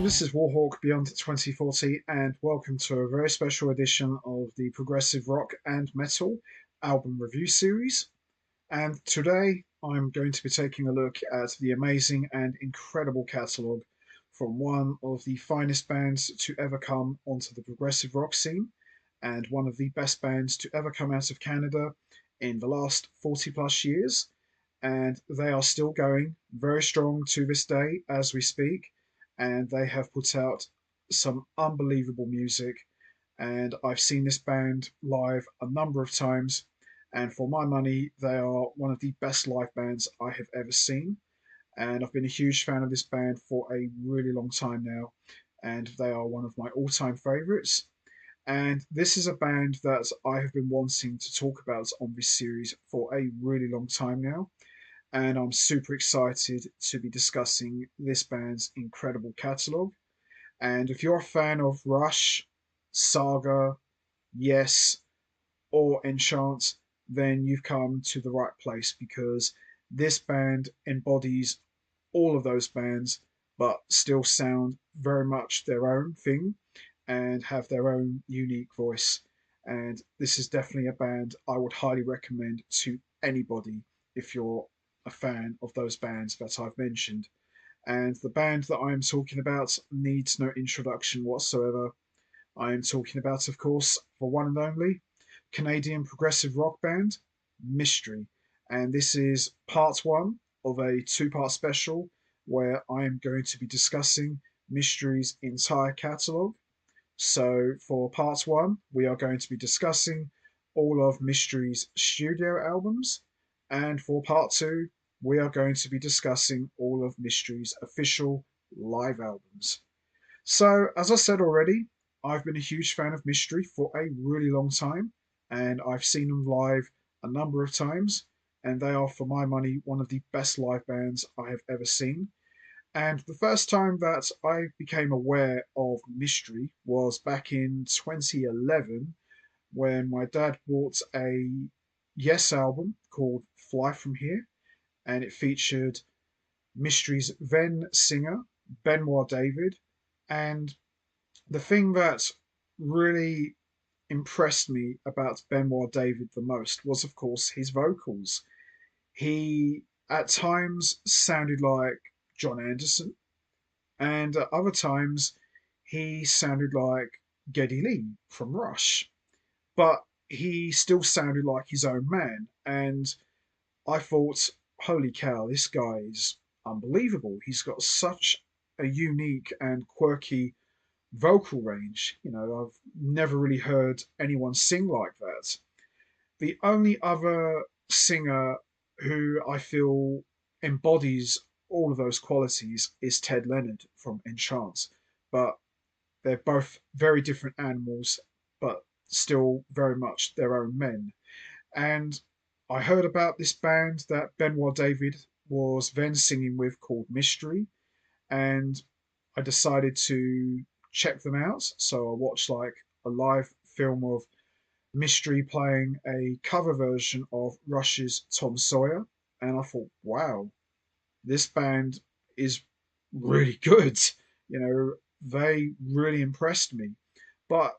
this is Warhawk Beyond 2040, and welcome to a very special edition of the Progressive Rock and Metal album review series. And today I'm going to be taking a look at the amazing and incredible catalogue from one of the finest bands to ever come onto the progressive rock scene, and one of the best bands to ever come out of Canada in the last 40 plus years. And they are still going very strong to this day as we speak, and they have put out some unbelievable music. And I've seen this band live a number of times, and for my money, they are one of the best live bands I have ever seen. And I've been a huge fan of this band for a really long time now, and they are one of my all-time favorites. And this is a band that I have been wanting to talk about on this series for a really long time now, and I'm super excited to be discussing this band's incredible catalogue. And if you're a fan of Rush, Saga, Yes, or Enchant, then you've come to the right place, because this band embodies all of those bands but still sound very much their own thing and have their own unique voice. And this is definitely a band I would highly recommend to anybody if you're a fan of those bands that I've mentioned. And the band that I'm talking about needs no introduction whatsoever. I am talking about, of course, the one and only Canadian progressive rock band, Mystery. And this is part one of a two-part special where I am going to be discussing Mystery's entire catalogue. So for part one, we are going to be discussing all of Mystery's studio albums. And for part two, we are going to be discussing all of Mystery's official live albums. So, as I said already, I've been a huge fan of Mystery for a really long time, and I've seen them live a number of times, and they are, for my money, one of the best live bands I have ever seen. And the first time that I became aware of Mystery was back in 2011, when my dad bought a Yes album called Fly From Here, and it featured Mystery's then singer, Benoit David. And the thing that really impressed me about Benoit David the most was, of course, his vocals. He at times sounded like Jon Anderson, and at other times he sounded like Geddy Lee from Rush, but he still sounded like his own man. And I thought, holy cow, this guy is unbelievable. He's got such a unique and quirky vocal range. I've never really heard anyone sing like that. The only other singer who I feel embodies all of those qualities is Ted Leonard from Enchant. But they're both very different animals, but still very much their own men. And I heard about this band that Benoit David was then singing with called Mystery, and I decided to check them out. So I watched like a live film of Mystery playing a cover version of Rush's Tom Sawyer, and I thought, wow, this band is really good. They really impressed me. But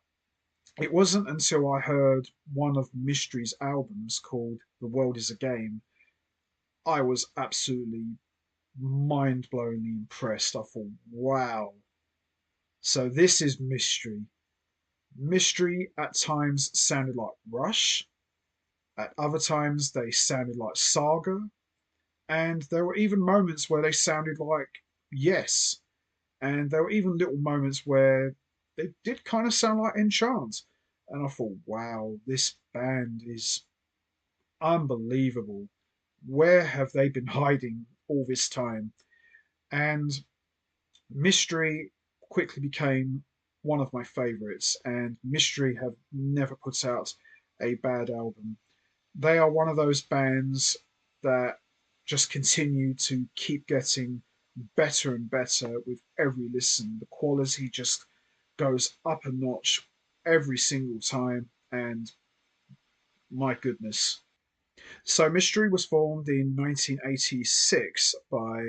it wasn't until I heard one of Mystery's albums called The World Is a Game, I was absolutely mind blowingly impressed. I thought, wow. So this is Mystery. Mystery at times sounded like Rush, at other times they sounded like Saga, and there were even moments where they sounded like Yes, and there were even little moments where they did kind of sound like Enchant. And I thought, wow, this band is unbelievable. Where have they been hiding all this time? And Mystery quickly became one of my favorites, and Mystery have never put out a bad album. They are one of those bands that just continue to keep getting better and better with every listen. The quality just goes up a notch every single time, and my goodness. So Mystery was formed in 1986 by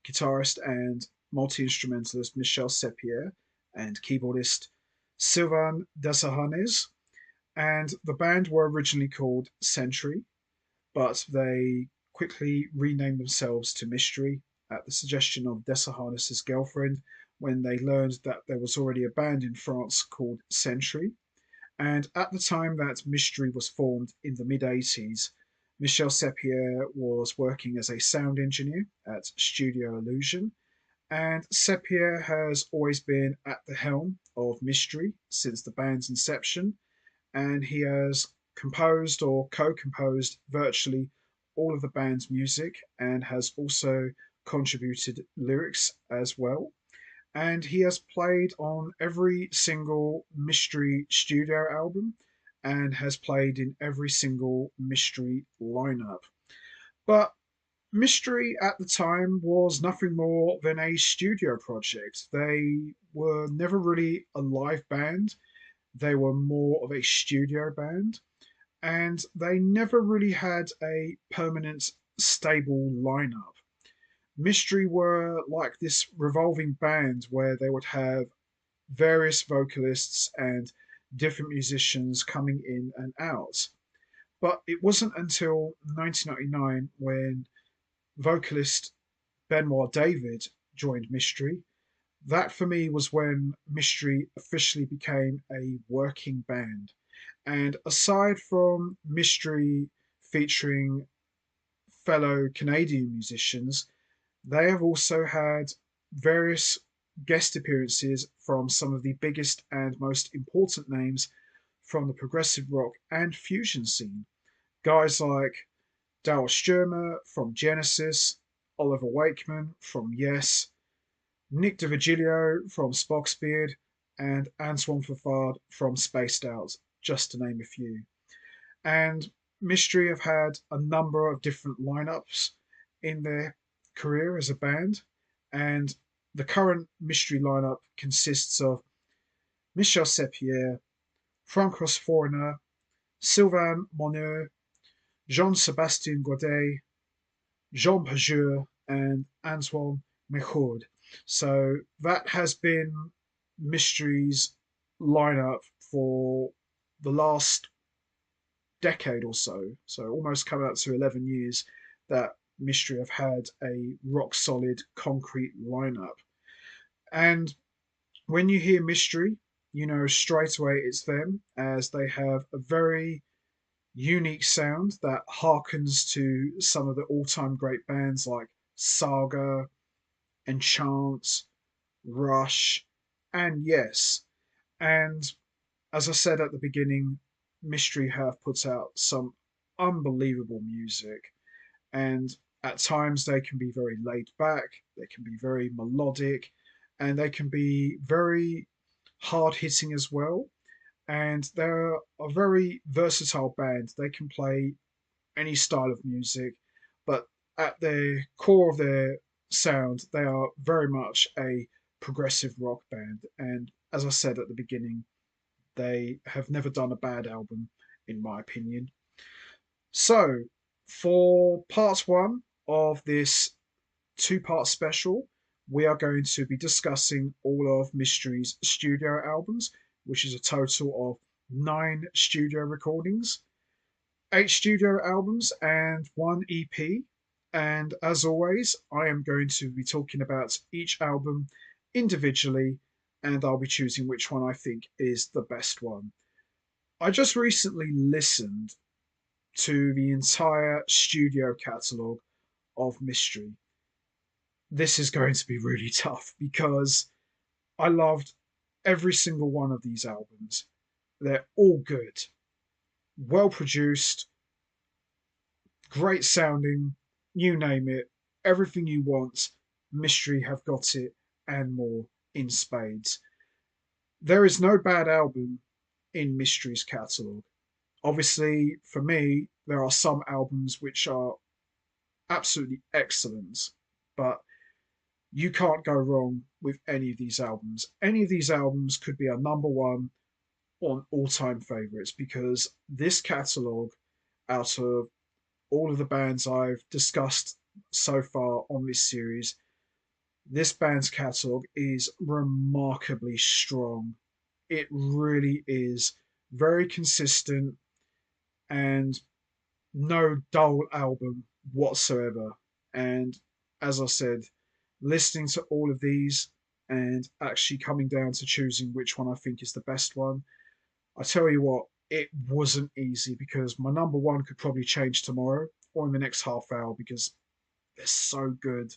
guitarist and multi-instrumentalist Michel Sepierre and keyboardist Sylvain Desahanes. And the band were originally called Century, but they quickly renamed themselves to Mystery at the suggestion of Desahanes' girlfriend when they learned that there was already a band in France called Century. And at the time that Mystery was formed in the mid 80s, Michel Sepierre was working as a sound engineer at Studio Illusion, and Sepierre has always been at the helm of Mystery since the band's inception, and he has composed or co composed virtually all of the band's music and has also contributed lyrics as well. And he has played on every single Mystery studio album and has played in every single Mystery lineup. But Mystery at the time was nothing more than a studio project. They were never really a live band, they were more of a studio band, and they never really had a permanent, stable lineup. Mystery were like this revolving band where they would have various vocalists and different musicians coming in and out. But it wasn't until 1999 when vocalist Benoit David joined Mystery. That for me was when Mystery officially became a working band. And aside from Mystery featuring fellow Canadian musicians, they have also had various guest appearances from some of the biggest and most important names from the progressive rock and fusion scene. Guys like Daryl Stuermer from Genesis, Oliver Wakeman from Yes, Nick DiVigilio from Spock's Beard, and Antoine Fafard from Spaced Out, just to name a few. And Mystery have had a number of different lineups in their career as a band, and the current Mystery lineup consists of Michel Sepierre, Francois Foreigner, Sylvain Moneux, Jean-Sébastien Godet, Jean Pajeur, and Antoine Mechoud. So that has been Mystery's lineup for the last decade or so. So almost coming up to 11 years that Mystery have had a rock solid concrete lineup. And when you hear Mystery, you know straight away it's them, as they have a very unique sound that harkens to some of the all-time great bands like Saga, Enchant, Rush, and Yes. And as I said at the beginning, Mystery have put out some unbelievable music, and at times they can be very laid back, they can be very melodic, and they can be very hard hitting as well. And they're a very versatile band. They can play any style of music, but at the core of their sound, they are very much a progressive rock band. And as I said at the beginning, they have never done a bad album, in my opinion. So, for part one of this two-part special, we are going to be discussing all of Mystery's studio albums, which is a total of 9 studio recordings, 8 studio albums, and 1 EP. And as always, I am going to be talking about each album individually, and I'll be choosing which one I think is the best one. I just recently listened to the entire studio catalogue of Mystery. This is going to be really tough because I loved every single one of these albums. They're all good, well produced, great sounding, you name it, everything you want. Mystery have got it and more in spades. There is no bad album in Mystery's catalogue. Obviously, for me, there are some albums which are absolutely excellent, but you can't go wrong with any of these albums. Any of these albums could be a number one on all time favourites because this catalogue, out of all of the bands I've discussed so far on this series, This band's catalogue is remarkably strong. It really is very consistent and no dull album whatsoever. And as I said, listening to all of these and actually coming down to choosing which one I think is the best one, I tell you what, it wasn't easy because my number one could probably change tomorrow or in the next half hour because they're so good.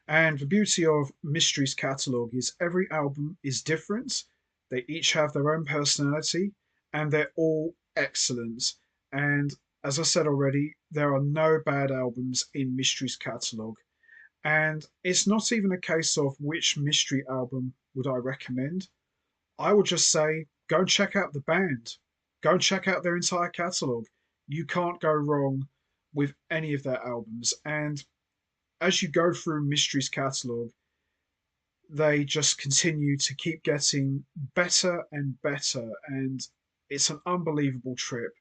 And the beauty of Mystery's catalogue is every album is different. They each have their own personality and they're all excellent. And as I said already, there are no bad albums in Mystery's catalogue. And it's not even a case of which Mystery album would I recommend. I would just say go and check out the band. Go and check out their entire catalogue. You can't go wrong with any of their albums. And as you go through Mystery's catalogue, they just continue to keep getting better and better. And it's an unbelievable trip.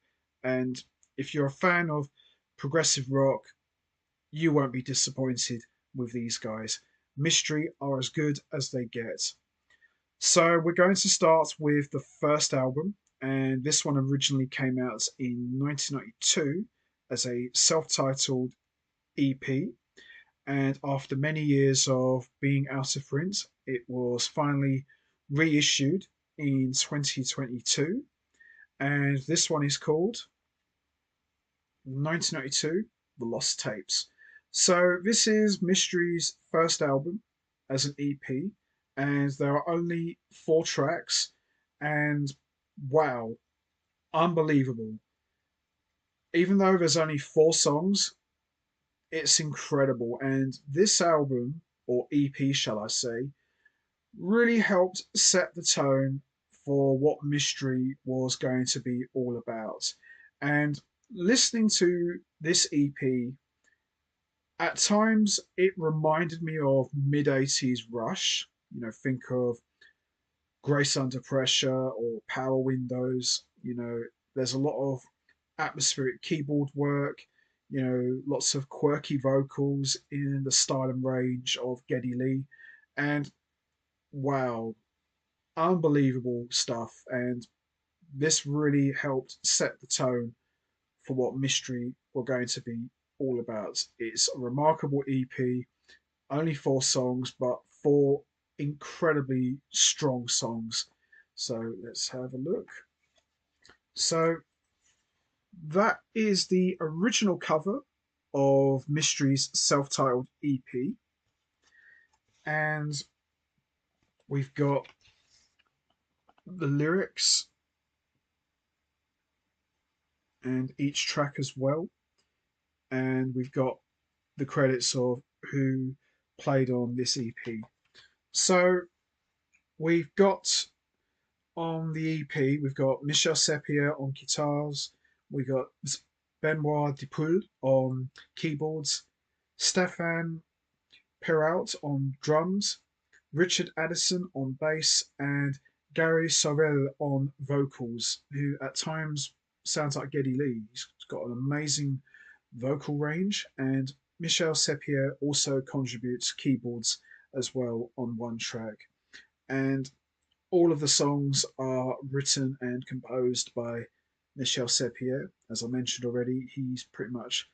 And if you're a fan of progressive rock, you won't be disappointed with these guys. Mystery are as good as they get. So we're going to start with the first album, and this one originally came out in 1992 as a self-titled EP. And after many years of being out of print, it was finally reissued in 2022. And this one is called 1992 The Lost Tapes. So, this is Mystery's first album as an EP, and there are only 4 tracks. And wow, unbelievable. Even though there's only 4 songs, it's incredible. And this album, or EP, shall I say, really helped set the tone for what Mystery was going to be all about. And listening to this EP, at times it reminded me of mid 80s Rush. You know, think of Grace Under Pressure or Power Windows. You know, there's a lot of atmospheric keyboard work, you know, lots of quirky vocals in the style and range of Geddy Lee. And wow, unbelievable stuff. And this really helped set the tone for what Mystery were going to be all about. It's a remarkable EP, only 4 songs, but 4 incredibly strong songs. So let's have a look. So that is the original cover of Mystery's self titled EP. And we've got the lyrics and each track as well. And we've got the credits of who played on this EP. So we've got on the EP, we've got Michel Seppier on guitars, we got Benoit David on keyboards, Stefan Perrault on drums, Richard Addison on bass, and Gary Sorel on vocals, who at times sounds like Geddy Lee. He's got an amazing vocal range, and Michel Seppier also contributes keyboards as well on one track. And all of the songs are written and composed by Michel Seppier. As I mentioned already, he's pretty much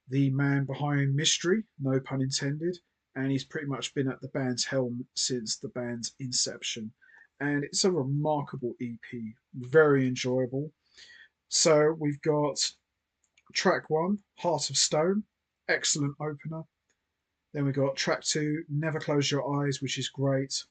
the man behind Mystery, no pun intended, and he's pretty much been at the band's helm since the band's inception. And it's a remarkable EP, very enjoyable. So we've got track 1, Heart of Stone, excellent opener. Then we got track 2, Never Close Your Eyes, which is great.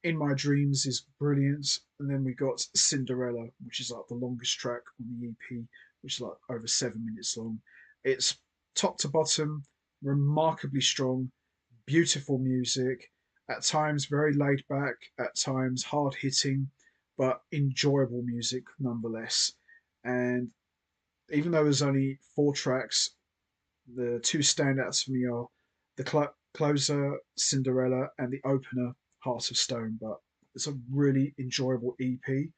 In My Dreams is brilliant. And then we got Cinderella, which is like the longest track on the EP, which is like over 7 minutes long. It's top to bottom, remarkably strong, beautiful music, at times very laid back, at times hard hitting, but enjoyable music nonetheless. And even though there's only 4 tracks, the 2 standouts for me are the closer, Cinderella, and the opener, Heart of Stone. But it's a really enjoyable EP.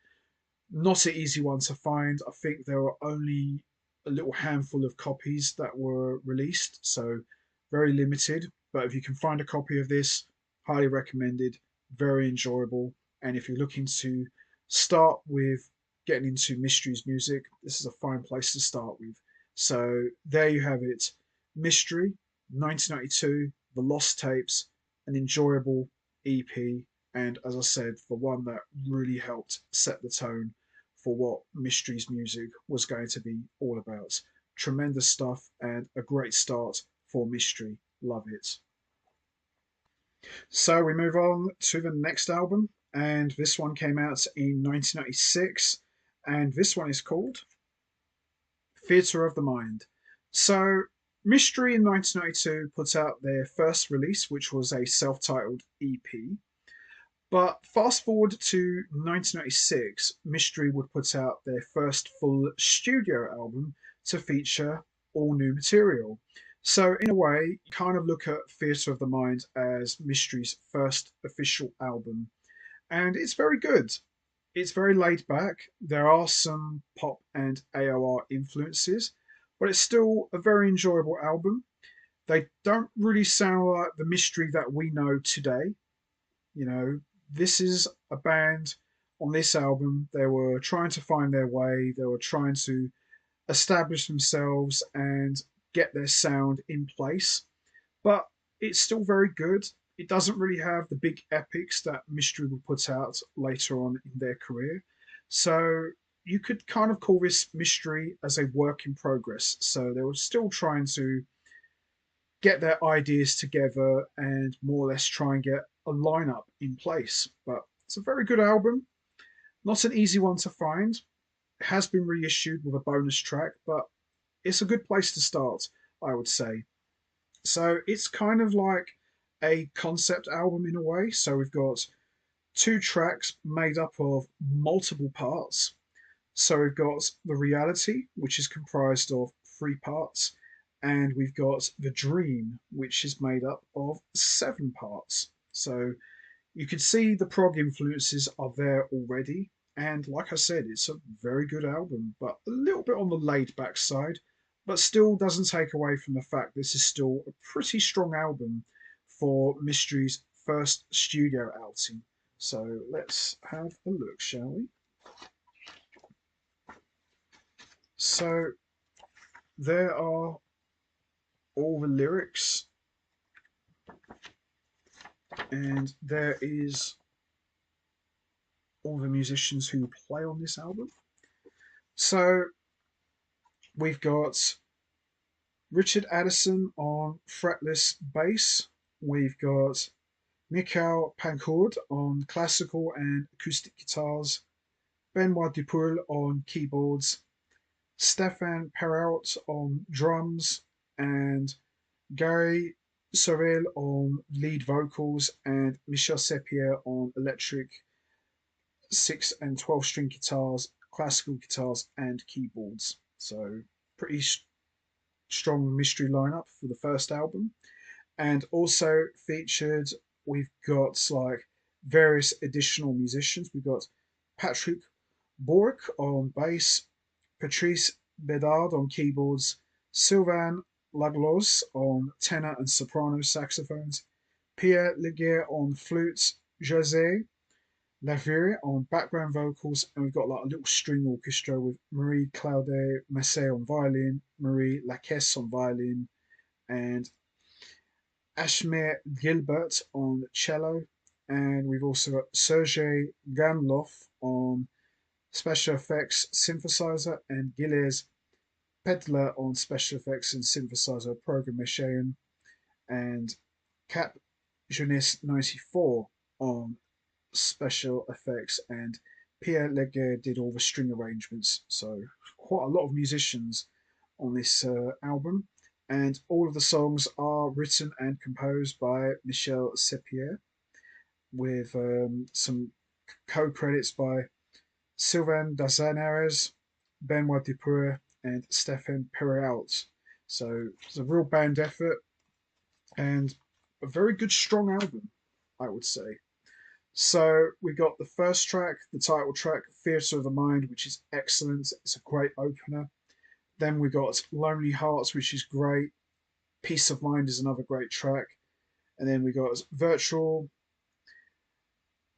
Not an easy one to find. I think there were only a little handful of copies that were released, so very limited. But if you can find a copy of this, highly recommended, very enjoyable. And if you're looking to start with getting into Mystery's music, this is a fine place to start with. So there you have it. Mystery, 1992, The Lost Tapes, an enjoyable EP, and as I said, the one that really helped set the tone for what Mystery's music was going to be all about. Tremendous stuff and a great start for Mystery. Love it. So we move on to the next album, and this one came out in 1996, and this one is called Theatre of the Mind. So Mystery in 1992 put out their first release, which was a self titled EP. But fast forward to 1996, Mystery would put out their first full studio album to feature all new material. So, in a way, you kind of look at Theatre of the Mind as Mystery's first official album, and it's very good. It's very laid back. There are some pop and AOR influences, but it's still a very enjoyable album. They don't really sound like the Mystery that we know today. You know, this is a band on this album. They were trying to find their way, they were trying to establish themselves and get their sound in place, but it's still very good. It doesn't really have the big epics that Mystery will put out later on in their career. So you could kind of call this Mystery as a work in progress. So they were still trying to get their ideas together and more or less try and get a lineup in place. But it's a very good album. Not an easy one to find. It has been reissued with a bonus track, but it's a good place to start, I would say. So it's kind of like a concept album in a way. So we've got two tracks made up of multiple parts. So we've got The Reality, which is comprised of three parts, and we've got The Dream, which is made up of seven parts. So you can see the prog influences are there already. And like I said, it's a very good album, but a little bit on the laid back side, but still doesn't take away from the fact this is still a pretty strong album for Mystery's first studio outing. So let's have a look, shall we? So there are all the lyrics, and there is all the musicians who play on this album. So we've got Richard Addison on fretless bass. We've got Mikhail Pankhurd on classical and acoustic guitars. Benoit David on keyboards. Stefan Perrault on drums. And Gary Sorel on lead vocals. And Michel Seppier on electric 6 and 12 string guitars, classical guitars, and keyboards. So, pretty strong Mystery lineup for the first album. And also featured, we've got like various additional musicians. We've got Patrick Bork on bass, Patrice Bedard on keyboards, Sylvain Laglos on tenor and soprano saxophones, Pierre Leguer on flutes, José Lavire on background vocals, and we've got like a little string orchestra with Marie Claude Massé on violin, Marie Lacaisse on violin, and Ashmere Gilbert on cello, and we've also got Sergei Ganlov on special effects synthesizer, and Gilles Pedler on special effects and synthesizer programmation, and Cap Jeunesse 94 on special effects, and Pierre Leguer did all the string arrangements. So quite a lot of musicians on this album, and all of the songs are written and composed by Michel Seppier, with some co-credits by Sylvain Dazanares, Benoit Dupuy, and Stephen Perrault. So it's a real band effort and a very good, strong album, I would say. So we got the first track, the title track, Theatre of the Mind, which is excellent. It's a great opener. Then we got Lonely Hearts, which is great. Peace of Mind is another great track. And then we got Virtual,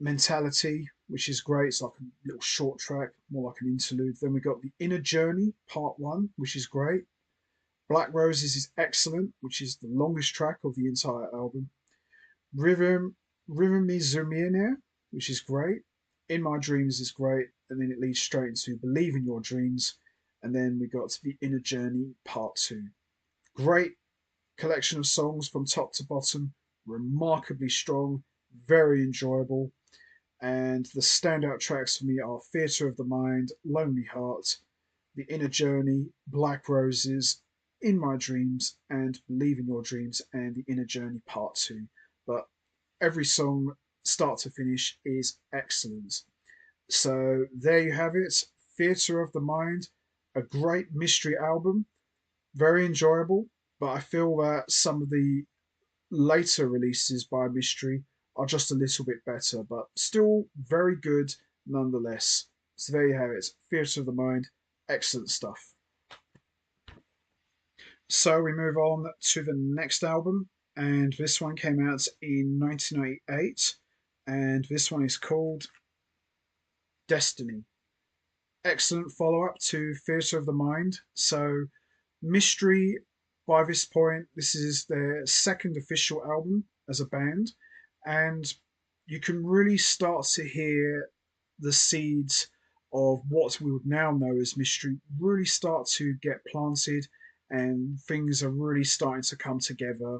Mentality, which is great. It's like a little short track, more like an interlude. Then we got The Inner Journey, Part 1, which is great. Black Roses is excellent, which is the longest track of the entire album. Rhythm, Rhythm is Zermina, which is great. In My Dreams is great. And then it leads straight into Believe in Your Dreams. And then we got The Inner Journey, Part 2. Great collection of songs from top to bottom, remarkably strong, very enjoyable. And the standout tracks for me are Theatre of the Mind, Lonely Heart, The Inner Journey, Black Roses, In My Dreams, and Believe in Your Dreams, and The Inner Journey Part 2. But every song, start to finish, is excellent. So there you have it, Theatre of the Mind, a great mystery album, very enjoyable, but I feel that some of the later releases by Mystery are just a little bit better, but still very good nonetheless. So there you have it. Theatre of the Mind, excellent stuff. So we move on to the next album, and this one came out in 1998, and this one is called Destiny. Excellent follow up to Theatre of the Mind. So, Mystery, by this point, this is their second official album as a band, and you can really start to hear the seeds of what we would now know as Mystery really start to get planted, and things are really starting to come together,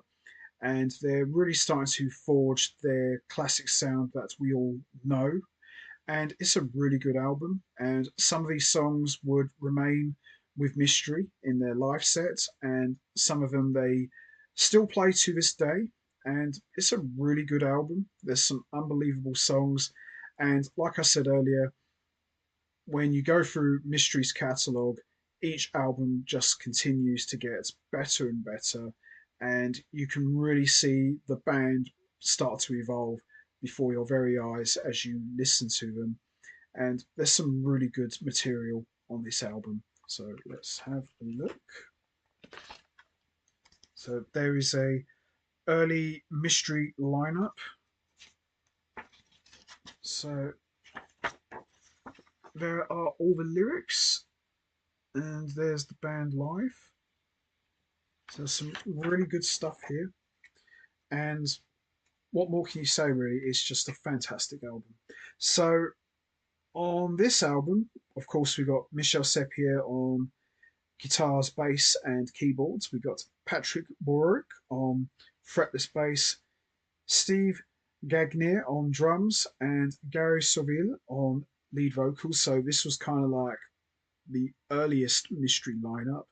and they're really starting to forge their classic sound that we all know. And it's a really good album. And some of these songs would remain with Mystery in their live set, and some of them they still play to this day. And it's a really good album. There's some unbelievable songs, and like I said earlier, when you go through Mystery's catalogue, each album just continues to get better and better, and you can really see the band start to evolve before your very eyes as you listen to them. And there's some really good material on this album. So let's have a look. So there is a early Mystery lineup. So there are all the lyrics, and there's the band live. So there's some really good stuff here. And what more can you say, really? It's just a fantastic album. So on this album, of course, we got Michel Sepier on guitars, bass, and keyboards. We got Patrick Bourrique on fretless bass, Steve Gagnier on drums, and Gary Sauville on lead vocals. So this was kind of like the earliest Mystery lineup,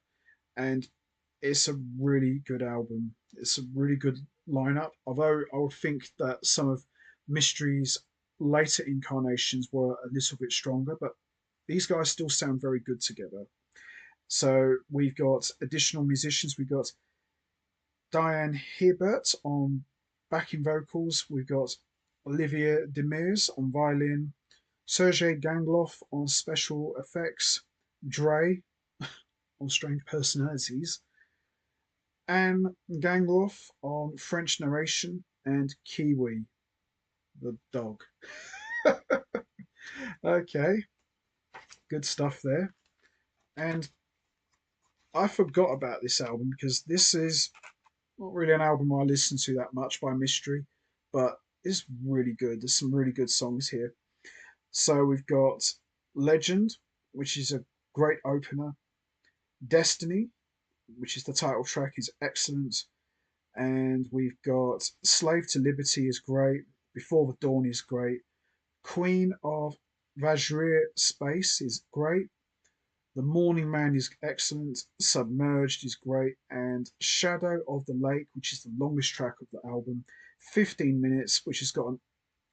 and it's a really good album. It's a really good lineup. Although I would think that some of Mystery's later incarnations were a little bit stronger, but these guys still sound very good together. So we've got additional musicians. We've got Diane Hebert on backing vocals. We've got Olivier Demers on violin. Sergei Gangloff on special effects. Dre on strange personalities. Anne Gangloff on French narration. And Kiwi, the dog. Okay, good stuff there. And I forgot about this album because this is not really an album I listen to that much by Mystery, but it's really good. There's some really good songs here. So we've got Legend, which is a great opener. Destiny, which is the title track, is excellent. And we've got Slave to Liberty is great. Before the Dawn is great. Queen of Vajrir Space is great. The Morning Man is excellent. Submerged is great. And Shadow of the Lake, which is the longest track of the album, 15 minutes, which has got an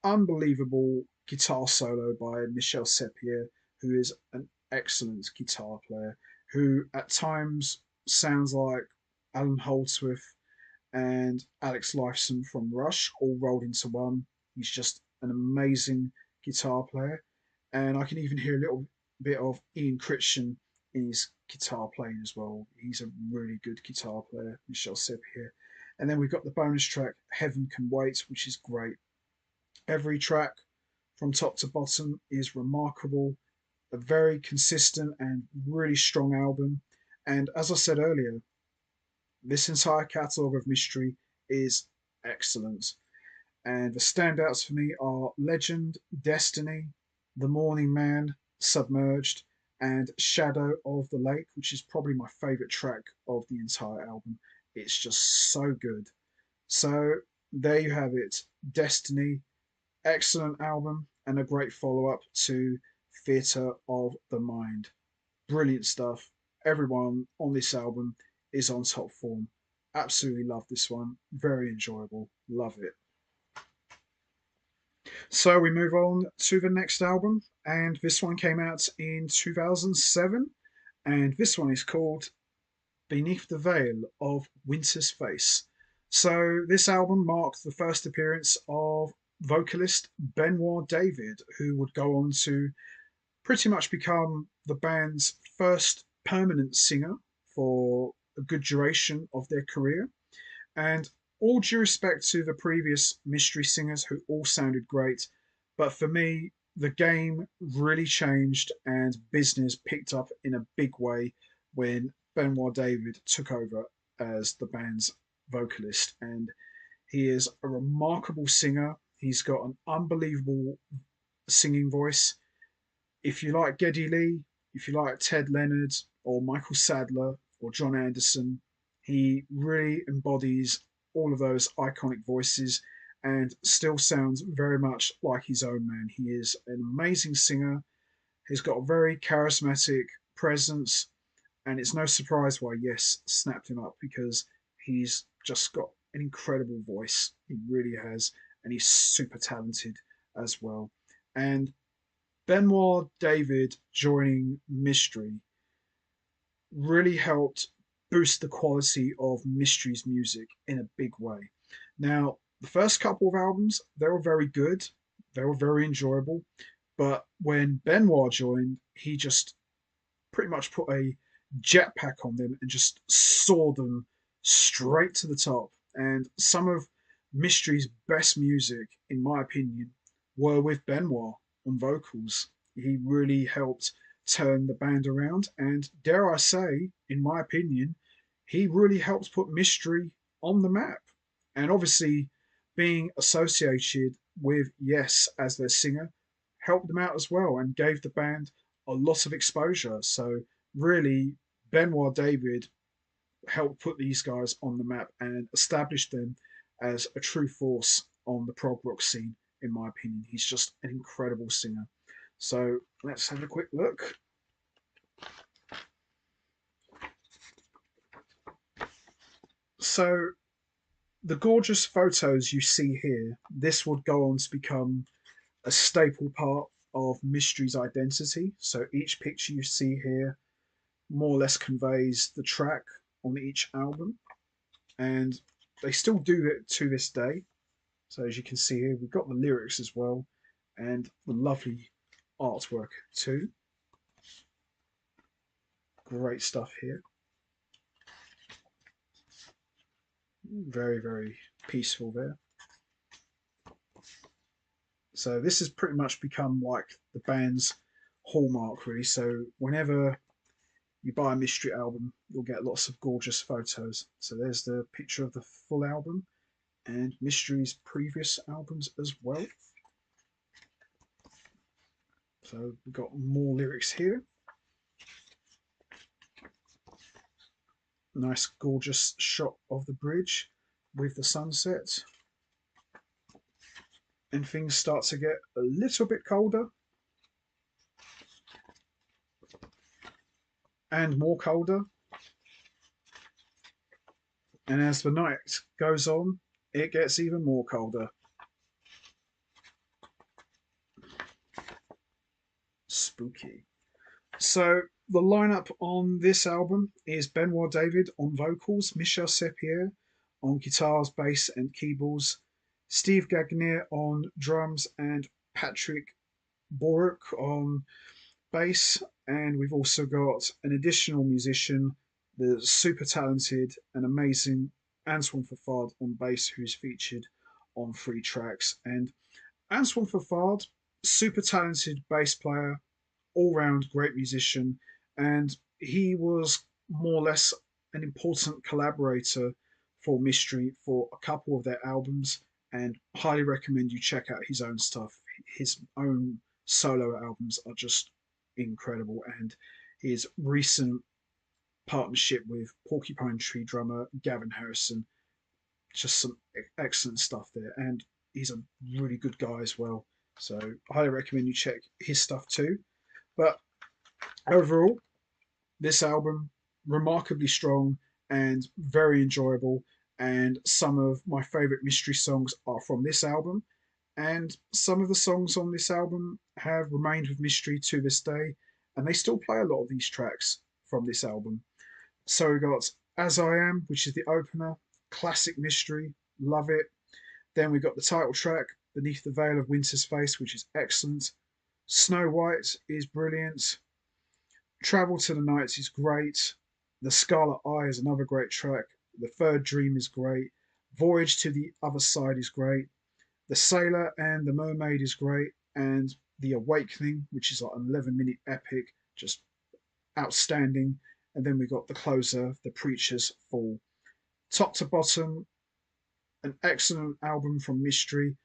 unbelievable guitar solo by Michel Sepier, who is an excellent guitar player, who at times sounds like Alan Holdsworth and Alex Lifeson from Rush all rolled into one. He's just an amazing guitar player. And I can even hear a little bit of Ian Critchin in his guitar playing as well. He's a really good guitar player, Michel Sepier. And then we've got the bonus track, Heaven Can Wait, which is great. Every track from top to bottom is remarkable. A very consistent and really strong album. And as I said earlier, this entire catalogue of Mystery is excellent. And the standouts for me are Legend, Destiny, The Morning Man, Submerged, and Shadow of the Lake, which is probably my favourite track of the entire album. It's just so good. So there you have it. Destiny, excellent album and a great follow up to Theatre of the Mind. Brilliant stuff. Everyone on this album is on top form. Absolutely love this one. Very enjoyable. Love it. So we move on to the next album, and this one came out in 2007, and this one is called Beneath the Veil of Winter's Face. So this album marked the first appearance of vocalist Benoit David, who would go on to pretty much become the band's first permanent singer for a good duration of their career. And all due respect to the previous Mystery singers who all sounded great, but for me, the game really changed and business picked up in a big way when Benoit David took over as the band's vocalist. And he is a remarkable singer. He's got an unbelievable singing voice. If you like Geddy Lee, if you like Ted Leonard or Michael Sadler or Jon Anderson, he really embodies all of those iconic voices and still sounds very much like his own man. He is an amazing singer. He's got a very charismatic presence, and it's no surprise why Yes snapped him up because he's just got an incredible voice. He really has, and he's super talented as well. And Benoit David joining Mystery really helped boost the quality of Mystery's music in a big way. Now, the first couple of albums, they were very good, they were very enjoyable, but when Benoit joined, he just pretty much put a jetpack on them and just soared them straight to the top. And some of Mystery's best music, in my opinion, were with Benoit on vocals. He really helped turn the band around, and dare I say, in my opinion, he really helped put Mystery on the map. And obviously, being associated with Yes as their singer helped them out as well and gave the band a lot of exposure. So, really, Benoit David helped put these guys on the map and establish them as a true force on the prog rock scene, in my opinion. He's just an incredible singer. So let's have a quick look. So the gorgeous photos you see here, this would go on to become a staple part of Mystery's identity. So each picture you see here more or less conveys the track on each album, and they still do it to this day. So as you can see here, we've got the lyrics as well, and the lovely artwork too. Great stuff here. Very, very peaceful there. So this has pretty much become like the band's hallmark, really. So whenever you buy a Mystery album, you'll get lots of gorgeous photos. So there's the picture of the full album and Mystery's previous albums as well. So we've got more lyrics here. Nice gorgeous shot of the bridge with the sunset. And things start to get a little bit colder. And more colder. And as the night goes on, it gets even more colder. Spooky. So the lineup on this album is Benoit David on vocals, Michel Sepierre on guitars, bass, and keyboards, Steve Gagnier on drums, and Patrick Bourque on bass. And we've also got an additional musician, the super talented and amazing Antoine Fafard on bass, who's featured on 3 tracks. And Antoine Fafard, super talented bass player, all round great musician, and he was more or less an important collaborator for Mystery for a couple of their albums, and highly recommend you check out his own stuff. His own solo albums are just incredible, and his recent partnership with Porcupine Tree drummer Gavin Harrison, just some excellent stuff there, and he's a really good guy as well. So I highly recommend you check his stuff too. But overall, this album remarkably strong and very enjoyable, and some of my favorite Mystery songs are from this album, and some of the songs on this album have remained with Mystery to this day, and they still play a lot of these tracks from this album. So we got As I Am, which is the opener, classic Mystery, love it. Then we got the title track, Beneath the Veil of Winter's Face, which is excellent. Snow White is brilliant. Travel to the Nights is great. The Scarlet Eye is another great track. The Third Dream is great. Voyage to the Other Side is great. The Sailor and the Mermaid is great. And The Awakening, which is like an 11-minute epic, just outstanding. And then we got the closer, The Preacher's Fall. Top to bottom, an excellent album from Mystery.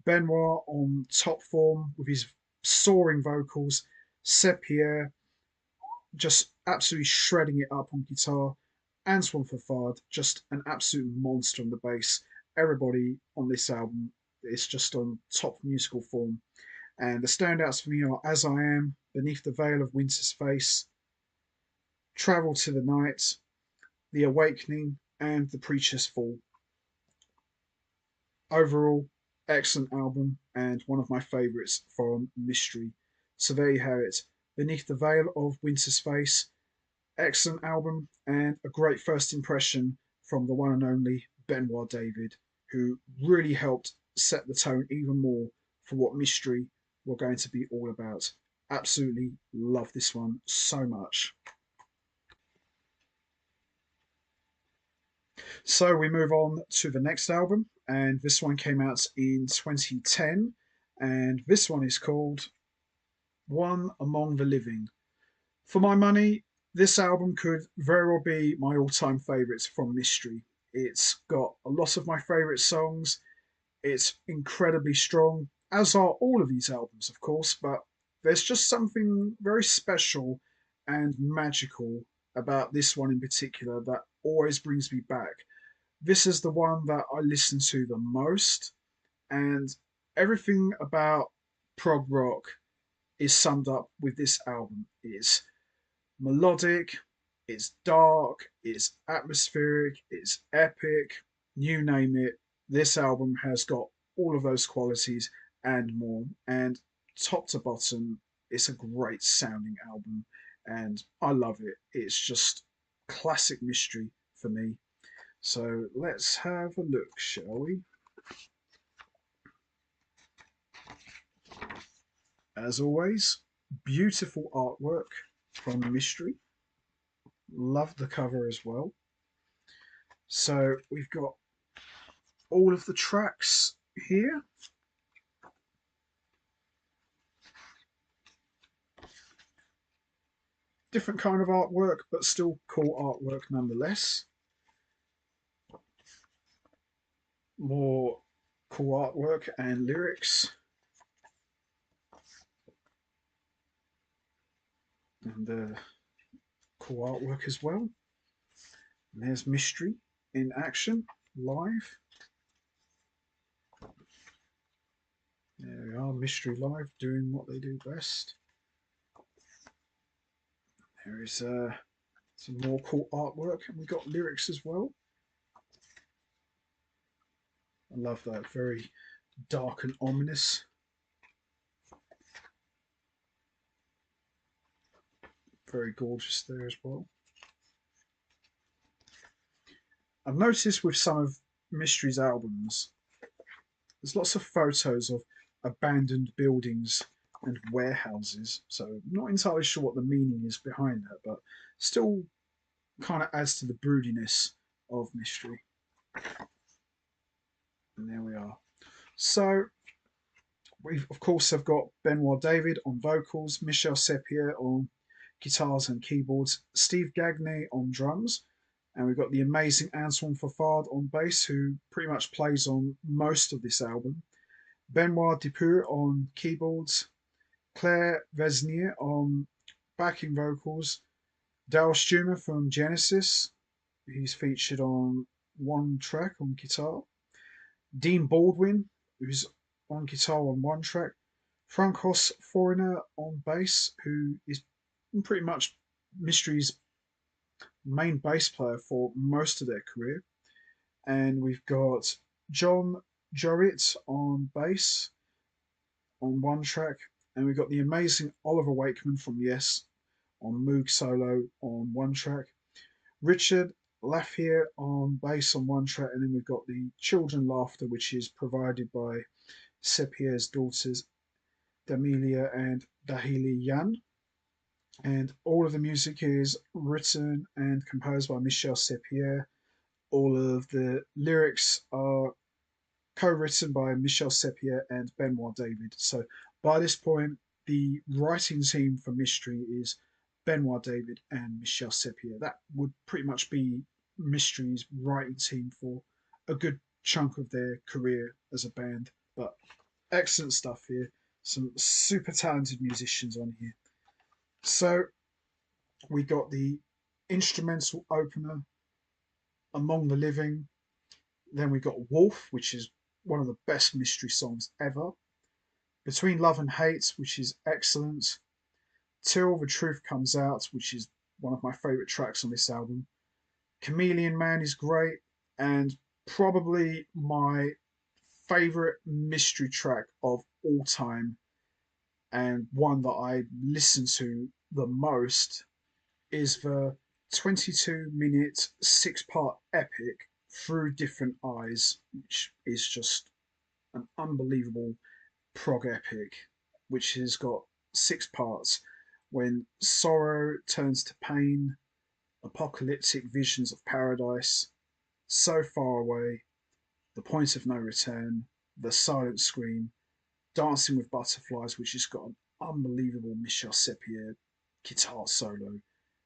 Benoit on top form with his soaring vocals. Seb Pierre just absolutely shredding it up on guitar. Antoine Fafard, just an absolute monster on the bass. Everybody on this album is just on top musical form. And the standouts for me are As I Am, Beneath the Veil of Winter's Face, Travel to the Night, The Awakening, and The Preacher's Fall. Overall, excellent album and one of my favourites from Mystery. So there you have it. Beneath the Veil of Winter's Face, excellent album and a great first impression from the one and only Benoit David, who really helped set the tone even more for what Mystery were going to be all about. Absolutely love this one so much. So we move on to the next album, and this one came out in 2010, and this one is called One Among the Living. For my money, this album could very well be my all-time favourites from Mystery. It's got a lot of my favourite songs. It's incredibly strong, as are all of these albums, of course, but there's just something very special and magical about this one in particular that always brings me back. This is the one that I listen to the most, and everything about prog rock is summed up with this album. It's melodic, it's dark, it's atmospheric, it's epic, you name it. This album has got all of those qualities and more. And top to bottom, it's a great sounding album, and I love it. It's just classic Mystery for me. So let's have a look, shall we? As always, beautiful artwork from Mystery. Love the cover as well. So we've got all of the tracks here. Different kind of artwork, but still cool artwork nonetheless. More cool artwork and lyrics. And cool artwork as well. And there's Mystery in action, live. There we are, Mystery live, doing what they do best. There is some more cool artwork, and we've got lyrics as well. I love that, very dark and ominous. Very gorgeous there as well. I've noticed with some of Mystery's albums, there's lots of photos of abandoned buildings and warehouses. So I'm not entirely sure what the meaning is behind that, but still kind of adds to the broodiness of Mystery. And there we are. So We've of course have got Benoit David on vocals, Michel Sepier on guitars and keyboards, Steve Gagne on drums, and we've got the amazing Antoine Fafard on bass, who pretty much plays on most of this album. Benoit Dupur on keyboards, Claire Vesnier on backing vocals, Daryl Stumer from Genesis, he's featured on one track on guitar, Dean Baldwin, who's on guitar on one track, Frankos Foreigner on bass, who is pretty much Mystery's main bass player for most of their career. And we've got John Jorrit on bass on one track, and we've got the amazing Oliver Wakeman from Yes on Moog solo on one track, Richard Lafayette on bass on one track, and then we've got the Children Laughter, which is provided by Sepier's daughters, Damelia and Dahili Yan. And all of the music is written and composed by Michel Sepier. All of the lyrics are co-written by Michel Sepier and Benoit David. So by this point, the writing team for Mystery is Benoit David and Michel Sepier. That would pretty much be Mystery's writing team for a good chunk of their career as a band. But excellent stuff here. Some super talented musicians on here. So we got the instrumental opener, Among the Living. Then we got Wolf, which is one of the best Mystery songs ever. Between Love and Hate, which is excellent. Till the Truth Comes Out, which is one of my favourite tracks on this album. Chameleon Man is great, and probably my favourite Mystery track of all time, and one that I listen to the most, is the 22-minute 6-part epic Through Different Eyes, which is just an unbelievable prog epic, which has got 6 parts. When sorrow turns to pain, apocalyptic visions of paradise, so far away, the point of no return, the silent scream, dancing with butterflies, which has got an unbelievable Michel Sepier guitar solo.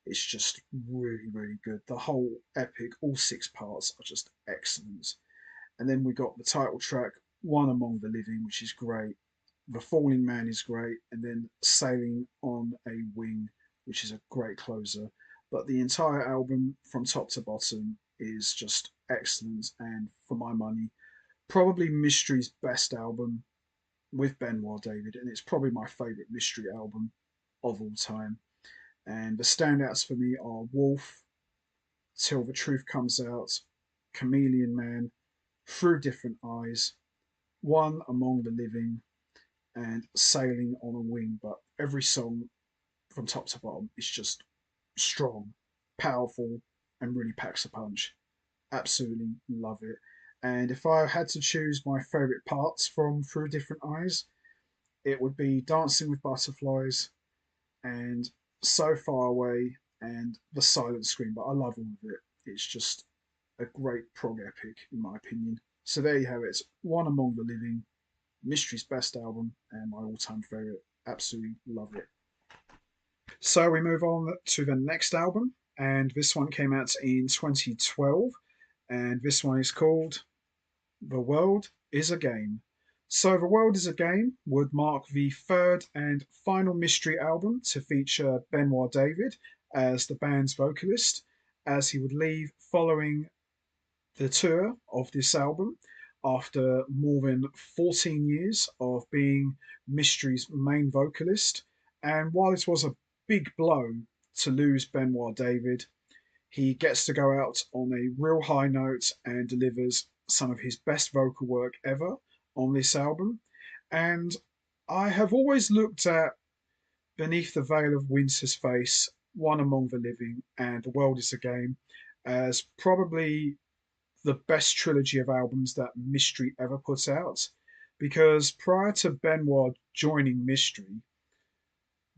It's just really, really good. The whole epic, all 6 parts are just excellent. And then we got the title track, One Among the Living, which is great. The Falling Man is great. And then Sailing on a Wing, which is a great closer. But the entire album, from top to bottom, is just excellent. And for my money, probably Mystery's best album with Benoit David. And it's probably my favourite Mystery album of all time. And the standouts for me are Wolf, Till the Truth Comes Out, Chameleon Man, Through Different Eyes, One Among the Living, and Sailing on a Wing. But every song from top to bottom is just strong, powerful, and really packs a punch. Absolutely love it. And if I had to choose my favourite parts from Through Different Eyes, it would be Dancing with Butterflies and So Far Away and The Silent Scream. But I love all of it. It's just a great prog epic, in my opinion. So there you have it. One Among the Living, Mystery's best album, and my all-time favourite. Absolutely love it. So we move on to the next album, and this one came out in 2012, and this one is called The World is a Game. So The World is a Game would mark the third and final Mystery album to feature Benoit David as the band's vocalist, as he would leave following the tour of this album after more than 14 years of being Mystery's main vocalist. And while it was a big blow to lose Benoit David, he gets to go out on a real high note and delivers some of his best vocal work ever on this album. And I have always looked at Beneath the Veil of Winter's Face, One Among the Living, and The World is a Game as probably the best trilogy of albums that Mystery ever put out. Because prior to Benoit joining Mystery,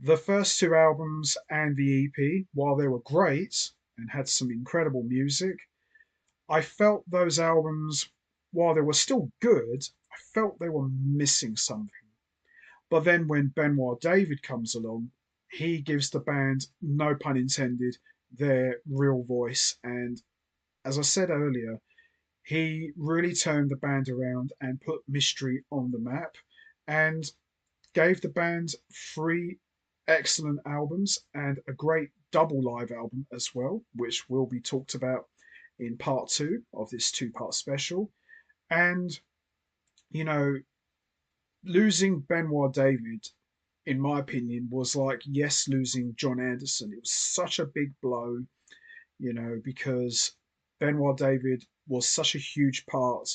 the first 2 albums and the EP, while they were great and had some incredible music, I felt those albums, while they were still good, I felt they were missing something. But then when Benoit David comes along, he gives the band, no pun intended, their real voice. And as I said earlier, he really turned the band around and put Mystery on the map and gave the band three excellent albums and a great double live album as well, which will be talked about in part two of this two-part special. And, you know, losing Benoit David, in my opinion, was like, yes, losing Jon Anderson. It was such a big blow, because Benoit David was such a huge part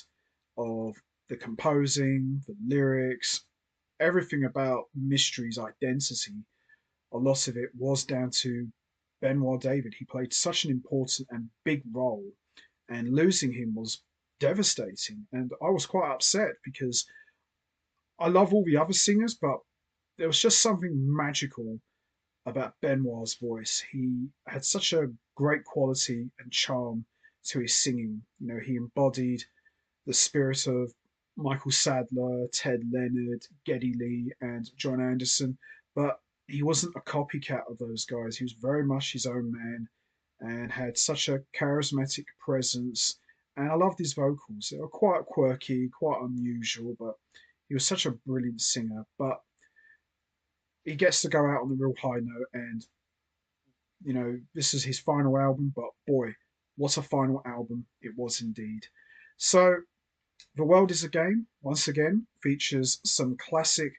of the composing, the lyrics, everything about Mystery's identity. A lot of it was down to Benoit David. He played such an important and big role, and losing him was devastating. And I was quite upset because I love all the other singers, but there was just something magical about Benoit's voice. He had such a great quality and charm to his singing. He embodied the spirit of Michael Sadler, Ted Leonard, Geddy Lee, and Jon Anderson, but he wasn't a copycat of those guys. He was very much his own man and had such a charismatic presence. And I loved his vocals. They were quite quirky, quite unusual, but he was such a brilliant singer. But he gets to go out on the real high note, and this is his final album, but boy, what a final album it was indeed. So, The World is a Game, once again, features some classic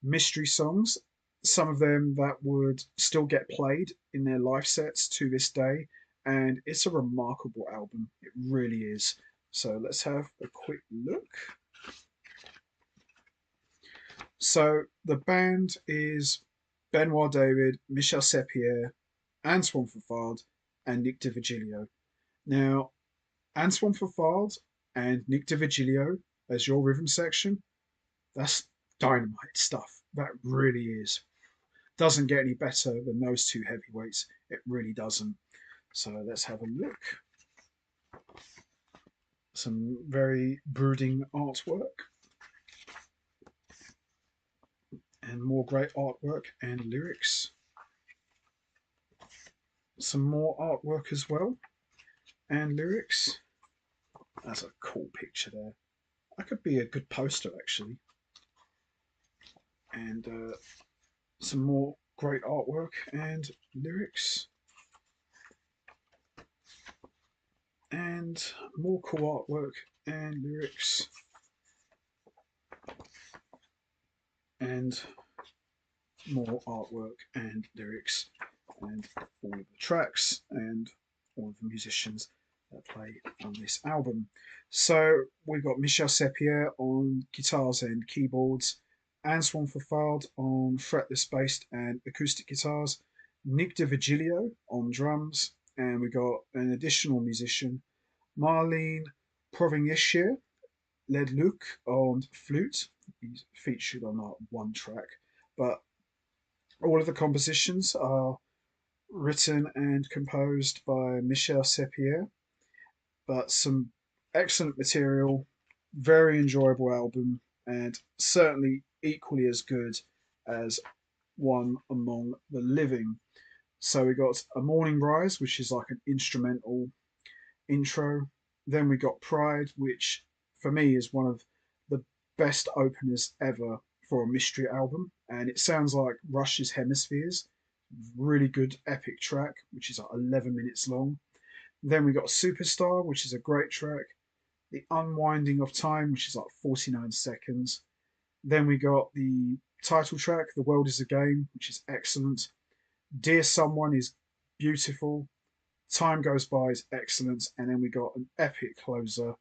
Mystery songs, some of them that would still get played in their live sets to this day, and it's a remarkable album. It really is. So, let's have a quick look. So, the band is Benoit David, Michel Sepierre, Antoine Fafard, and Nick DiVigilio. Now, Antoine Fafard and Nick DiVigilio as your rhythm section, that's dynamite stuff. That really is. Doesn't get any better than those two heavyweights. It really doesn't. So let's have a look. Some very brooding artwork. And more great artwork and lyrics. Some more artwork as well and lyrics. That's a cool picture there. That could be a good poster actually. And some more great artwork and lyrics. And more cool artwork and lyrics. And more artwork and lyrics. And all of the tracks and all of the musicians that play on this album. So we've got Michel Sepierre on guitars and keyboards, Antoine Fafard on fretless bass and acoustic guitars, Nick DiVigilio on drums, and we got an additional musician, Marlene Provencher, led Luc on flute. He's featured on one track, but all of the compositions are written and composed by Michel Sepierre. But some excellent material, very enjoyable album, and certainly equally as good as One Among the Living. So we got A Morning Rise, which is like an instrumental intro. Then we got Pride, which for me is one of the best openers ever for a Mystery album. And it sounds like Rush's Hemispheres. Really good epic track, which is like 11 minutes long. Then we got Superstar, which is a great track. The Unwinding of Time, which is like 49 seconds. Then we got the title track, The World is a Game, which is excellent. Dear Someone is beautiful. Time Goes By is excellent. And then we got an epic closer,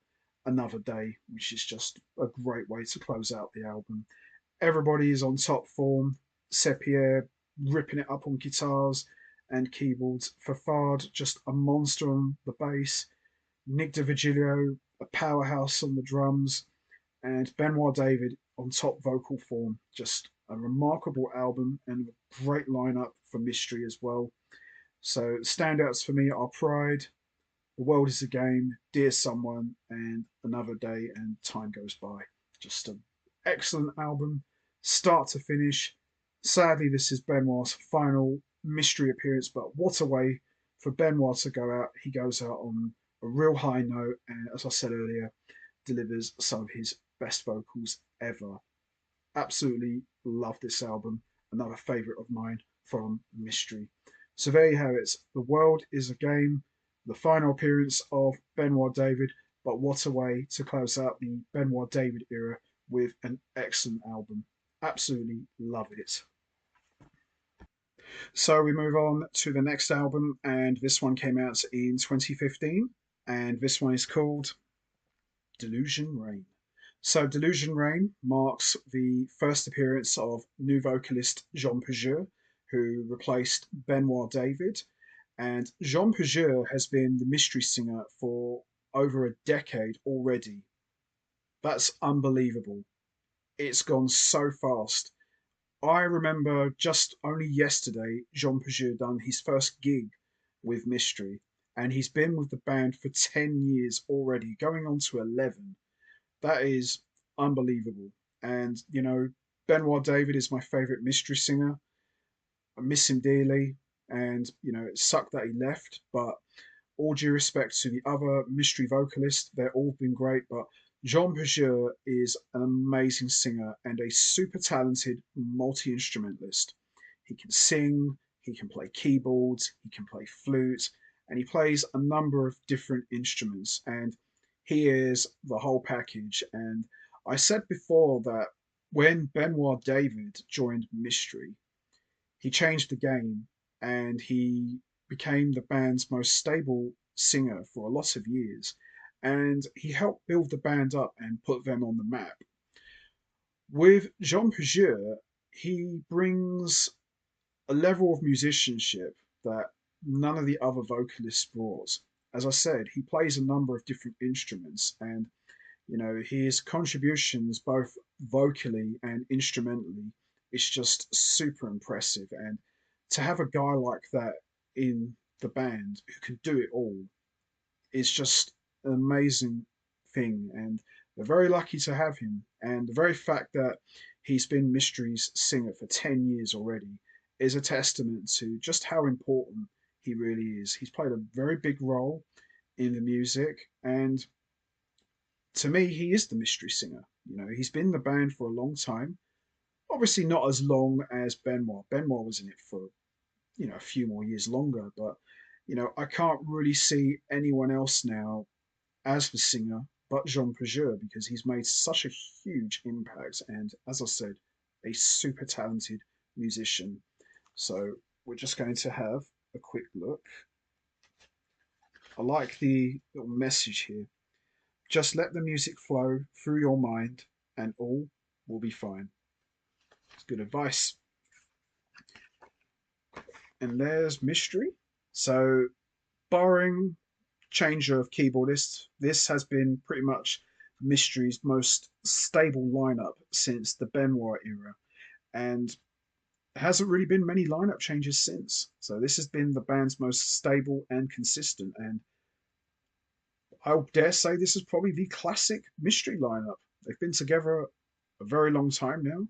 Another Day, which is just a great way to close out the album. Everybody is on top form. Sepierre ripping it up on guitars and keyboards. Fafard, just a monster on the bass. Nick DiVigilio, a powerhouse on the drums. And Benoit David on top vocal form. Just a remarkable album and a great lineup for Mystery as well. So standouts for me are Pride, The World is a Game, Dear Someone, and Another Day and Time Goes By. Just an excellent album, start to finish. Sadly, this is Benoit's final mystery appearance, but what a way for Benoit to go out. He goes out on a real high note, and as I said earlier, delivers some of his best vocals ever. Absolutely love this album. Another favourite of mine from Mystery. So there you have it. The World is a Game, the final appearance of Benoit David, but what a way to close out the Benoit David era with an excellent album. Absolutely love it. So we move on to the next album, and this one came out in 2015, and this one is called Delusion Reign. So Delusion Reign marks the first appearance of new vocalist Jon who replaced Benoit David. And Jon has been the mystery singer for over a decade already. That's unbelievable. It's gone so fast. I remember just only yesterday, Jon done his first gig with Mystery, and he's been with the band for 10 years already, going on to 11. That is unbelievable. And, Benoit David is my favorite mystery singer. I miss him dearly. And, it sucked that he left. But all due respect to the other mystery vocalists, they've all been great. But Jon is an amazing singer and a super talented multi instrumentalist. He can sing, he can play keyboards, he can play flute, and he plays a number of different instruments. And he is the whole package. And I said before that when Benoit David joined Mystery, he changed the game and he became the band's most stable singer for a lot of years. And he helped build the band up and put them on the map. With Jean Pugere, he brings a level of musicianship that none of the other vocalists brought. As I said, he plays a number of different instruments, and his contributions both vocally and instrumentally is just super impressive. And to have a guy like that in the band who can do it all is just an amazing thing. And we're very lucky to have him. And the very fact that he's been Mystery's singer for 10 years already is a testament to just how important he really is. He's played a very big role in the music, and to me, he is the mystery singer. He's been in the band for a long time. Obviously, not as long as Benoit. Benoit was in it for, a few more years longer. But, I can't really see anyone else now as the singer but Jean Pageur because he's made such a huge impact. And as I said, a super talented musician. So we're just going to have a quick look. I like the little message here. Just let the music flow through your mind and all will be fine. It's good advice. And there's Mystery. So, barring changer of keyboardists, this has been pretty much Mystery's most stable lineup since the Benoit era. And there hasn't really been many lineup changes since. So, this has been the band's most stable and consistent. And I dare say this is probably the classic Mystery lineup. They've been together a very long time now,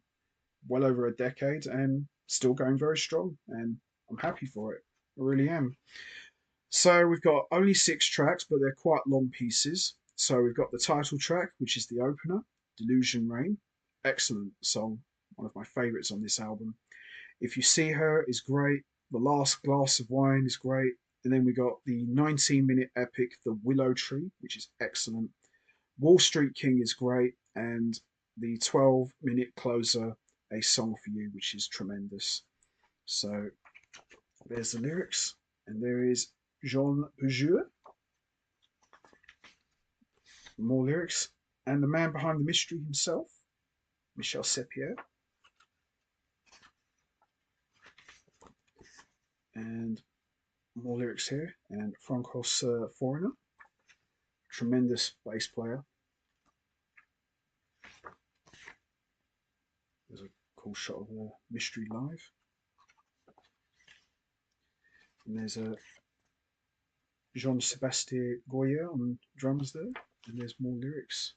well over a decade, and still going very strong. And I'm happy for it. I really am. So we've got only 6 tracks, but they're quite long pieces. So we've got the title track, which is the opener, Delusion Reign. Excellent song, one of my favourites on this album. If You See Her is great. The Last Glass of Wine is great. And then we got the 19-minute epic, The Willow Tree, which is excellent. Wall Street King is great. And the 12-minute closer, A Song for You, which is tremendous. So there's the lyrics. And there is Jon Anderson, more lyrics. And the man behind the mystery himself, Michel Sepier. And more lyrics here. And Frankos Foreigner, tremendous bass player. There's a cool shot of Mystery live. And there's a Jean-Sébastien Goyer on drums there. And there's more lyrics.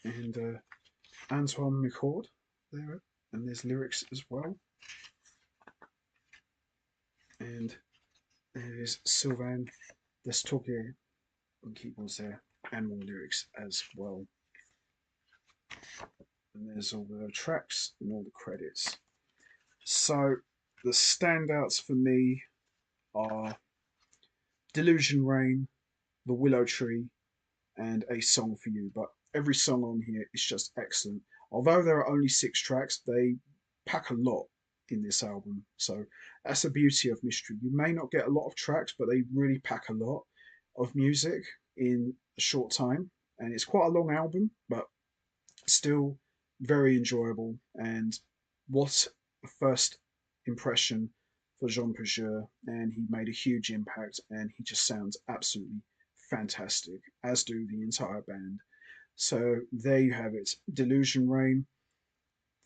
And Antoine McCord there, and there's lyrics as well. And there's Sylvain Destourguet on keyboards there, and more lyrics as well. And there's all the tracks and all the credits. So the standouts for me are Delusion Rain, The Willow Tree, and A Song for You. But every song on here is just excellent. Although there are only 6 tracks, they pack a lot in this album. So that's the beauty of Mystery. You may not get a lot of tracks, but they really pack a lot of music in a short time. And it's quite a long album, but still very enjoyable. And what a first impression for Jean Pageur, and he made a huge impact, and he just sounds absolutely fantastic, as do the entire band. So there you have it, Delusion Rain,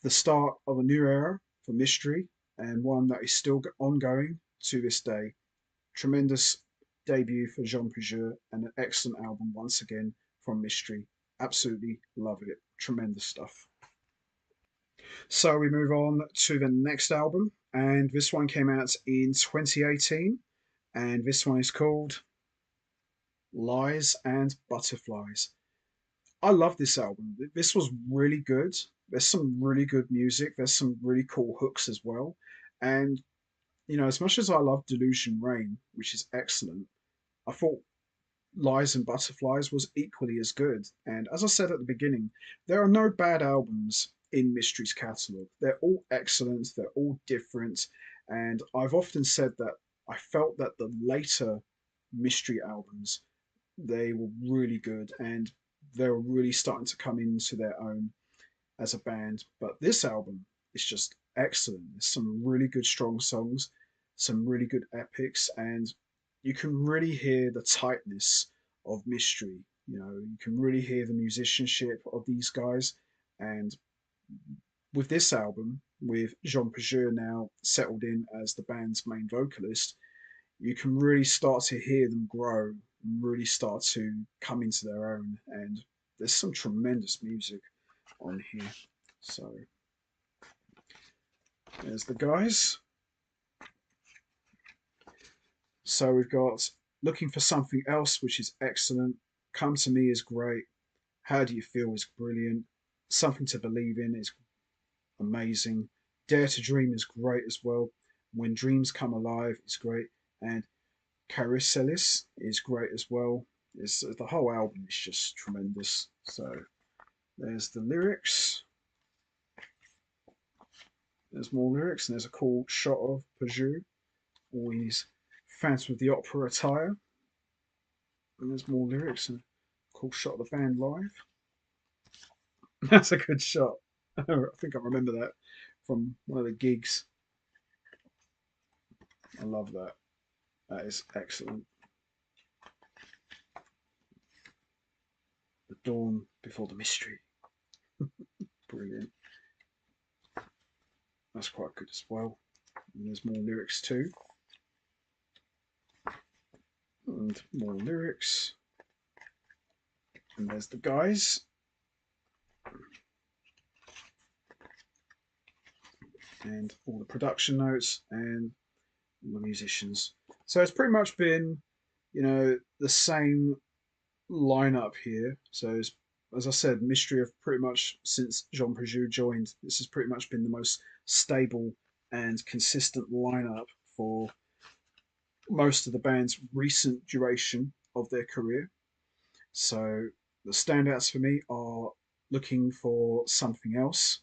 the start of a new era for Mystery, and one that is still ongoing to this day. Tremendous debut for Jean Pageur, and an excellent album once again from Mystery. Absolutely love it. Tremendous stuff. So we move on to the next album, and this one came out in 2018, and this one is called Lies and Butterflies. I love this album. This was really good. There's some really good music. There's some really cool hooks as well. And, as much as I love Delusion Rain, which is excellent, I thought Lies and Butterflies was equally as good. And as I said at the beginning, there are no bad albums in Mystery's catalogue. They're all excellent, they're all different. And I've often said that I felt that the later Mystery albums, they were really good and they were really starting to come into their own as a band. But this album is just excellent. There's some really good strong songs, some really good epics, and you can really hear the tightness of Mystery. You can really hear the musicianship of these guys. And with this album, with Jean Pageur now settled in as the band's main vocalist, you can really start to hear them grow and really start to come into their own. And there's some tremendous music on here. So there's the guys. So we've got Looking for Something Else, which is excellent. Come to Me is great. How Do You Feel is brilliant. Something to Believe in is amazing. Dare to Dream is great as well. When Dreams Come Alive is great. And Carousels is great as well. The whole album is just tremendous. So there's the lyrics. There's more lyrics, and there's a cool shot of Pageur, all in his Phantom of the Opera attire. And there's more lyrics, and a cool shot of the band live. That's a good shot. I think I remember that from one of the gigs. I love that. That is excellent. The Dawn Before the Mystery. Brilliant. That's quite good as well. And there's more lyrics too. And more lyrics. And there's the guys. And all the production notes and all the musicians. So it's pretty much been, the same lineup here. So as I said, Mystery have pretty much, since Jean Pageur joined, this has pretty much been the most stable and consistent lineup for most of the band's recent duration of their career. So the standouts for me are Looking for Something Else,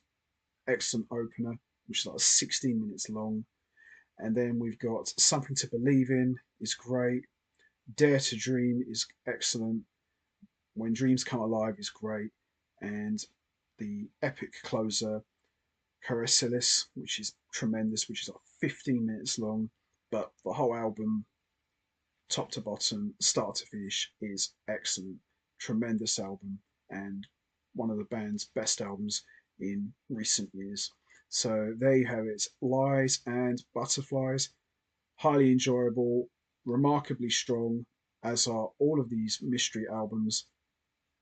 excellent opener, which is like 16 minutes long. And then we've got Something to Believe in is great. Dare to Dream is excellent. When Dreams Come Alive is great. And the epic closer, Carousels, which is tremendous, which is like 15 minutes long. But the whole album, top to bottom, start to finish, is excellent. Tremendous album, and one of the band's best albums in recent years. So there you have it, Lies and Butterflies. Highly enjoyable, remarkably strong, as are all of these Mystery albums.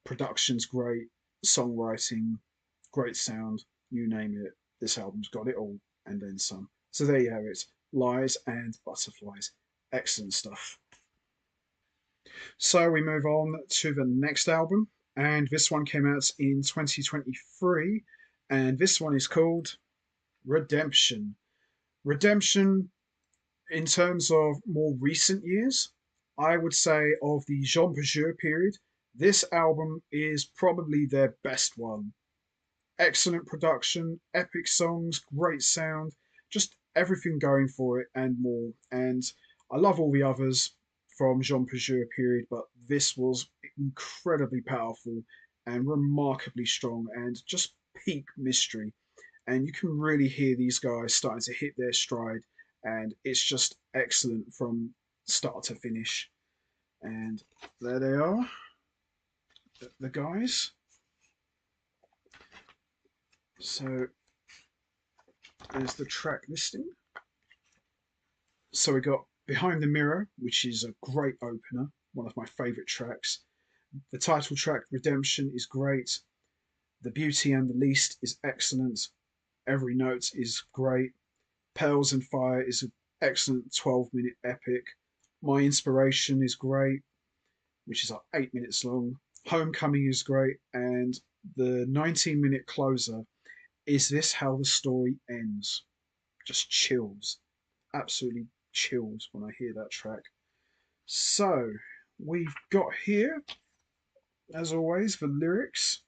Production's great, songwriting great sound, you name it. This album's got it all and then some. So there you have it. Lies and Butterflies. Excellent stuff. So we move on to the next album, and this one came out in 2023, and this one is called Redemption. Redemption, in terms of more recent years, I would say of the Jean period, this album is probably their best one. Excellent production, epic songs, great sound, just everything going for it and more. And I love all the others from Jean period, but this was incredibly powerful and remarkably strong and just peak mystery. And you can really hear these guys starting to hit their stride, and it's just excellent from start to finish. And there they are, the guys. So there's the track listing. So we got Behind the Mirror, which is a great opener, one of my favourite tracks. The title track, Redemption, is great. The Beauty and the Least is excellent. Every Note is great. Pearls and Fire is an excellent 12-minute epic. My Inspiration is great, which is like 8 minutes long. Homecoming is great. And the 19-minute closer, Is This How the Story Ends? Just chills. Absolutely chills when I hear that track. So we've got here, as always, the lyrics.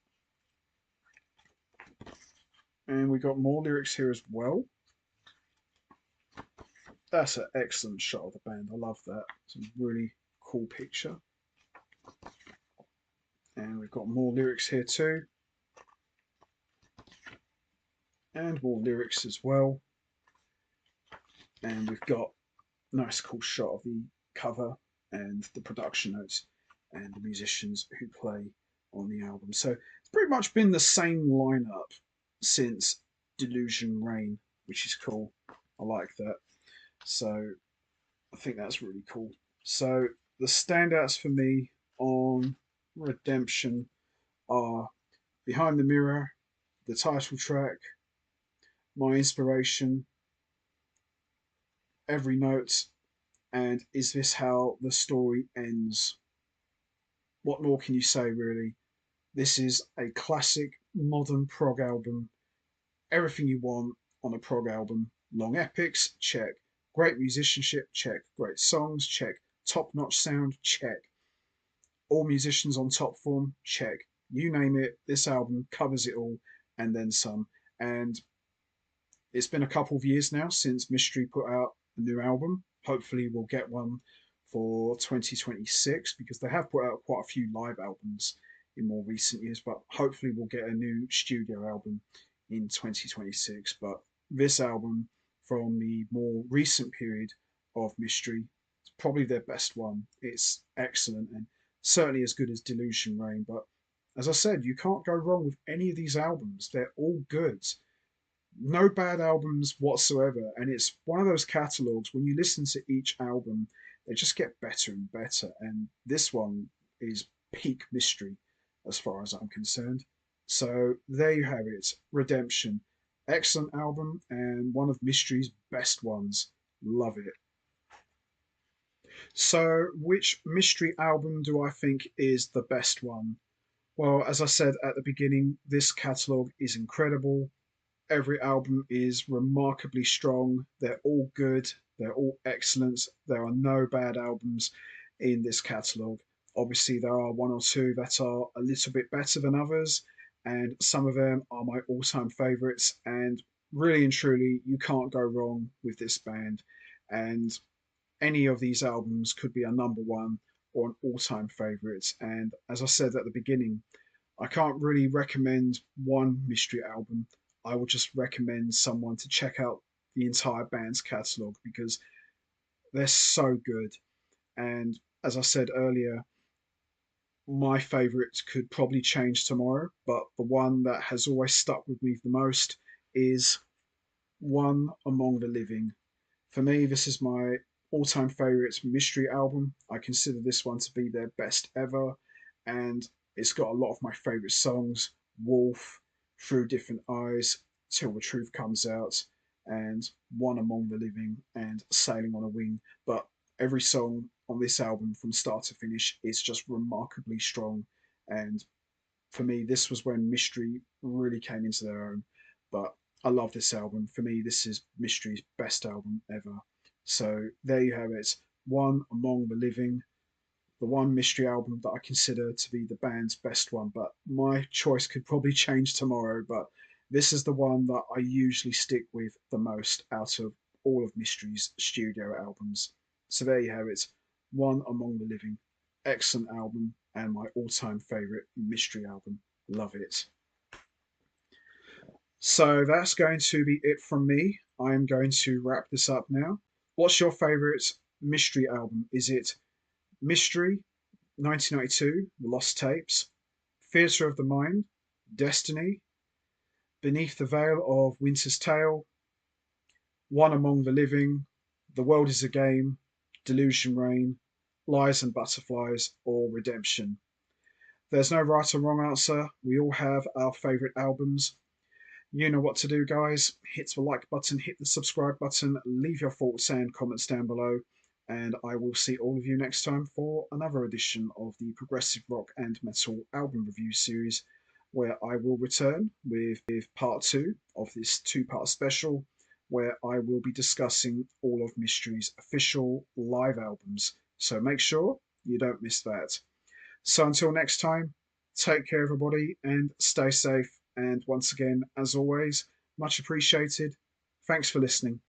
And we got more lyrics here as well. That's an excellent shot of the band. I love that. It's a really cool picture. And we've got more lyrics here too. And more lyrics as well. And we've got a nice cool shot of the cover and the production notes and the musicians who play on the album. So it's pretty much been the same lineup since Delusion Reign, which is cool. I like that. So I think that's really cool. So the standouts for me on Redemption are Behind the Mirror, the title track, My Inspiration, Every Note, and Is This How the Story Ends? What more can you say, really? This is a classic modern prog album. Everything you want on a prog album. Long epics, check. Great musicianship, check. Great songs, check. Top-notch sound, check. All musicians on top form, check. You name it, this album covers it all and then some. And it's been a couple of years now since Mystery put out a new album. Hopefully we'll get one for 2026 because they have put out quite a few live albums in more recent years, but hopefully we'll get a new studio album in 2026. But this album from the more recent period of Mystery is probably their best one. It's excellent and certainly as good as Delusion Reign. But as I said, you can't go wrong with any of these albums. They're all good. No bad albums whatsoever. And it's one of those catalogues, when you listen to each album, they just get better and better. And this one is peak Mystery as far as I'm concerned. So there you have it. Redemption. Excellent album and one of Mystery's best ones. Love it. So, which Mystery album do I think is the best one? Well, as I said at the beginning, this catalogue is incredible. Every album is remarkably strong. They're all good. They're all excellent. There are no bad albums in this catalogue. Obviously, there are one or two that are a little bit better than others, and some of them are my all-time favourites. And really and truly, you can't go wrong with this band. And any of these albums could be a number one or an all-time favourite. And as I said at the beginning, I can't really recommend one Mystery album. I would just recommend someone to check out the entire band's catalogue because they're so good. And as I said earlier, my favourite could probably change tomorrow, but the one that has always stuck with me the most is One Among the Living. For me, this is my all-time favourite Mystery album. I consider this one to be their best ever, and it's got a lot of my favourite songs. Wolf, Through Different Eyes, Till the Truth Comes Out, and One Among the Living and Sailing on a Wing. But every song on this album from start to finish is just remarkably strong. And for me, this was when Mystery really came into their own. But I love this album. For me, this is Mystery's best album ever. So there you have it. One Among the Living, the one Mystery album that I consider to be the band's best one. But my choice could probably change tomorrow. But this is the one that I usually stick with the most out of all of Mystery's studio albums. So there you have it. One Among the Living. Excellent album and my all-time favorite Mystery album. Love it. So that's going to be it from me. I'm going to wrap this up now. What's your favorite Mystery album? Is it Mystery, 1992, The Lost Tapes, Theatre of the Mind, Destiny, Beneath the Veil of Winter's Tale, One Among the Living, The World is a Game, Delusion Reign, Lies and Butterflies, or Redemption? There's no right or wrong answer. We all have our favourite albums. You know what to do, guys. Hit the like button, hit the subscribe button, leave your thoughts and comments down below, and I will see all of you next time for another edition of the Progressive Rock and Metal album review series, where I will return with part two of this two-part special, where I will be discussing all of Mystery's official live albums. So make sure you don't miss that. So until next time, take care, everybody, and stay safe. And once again, as always, much appreciated. Thanks for listening.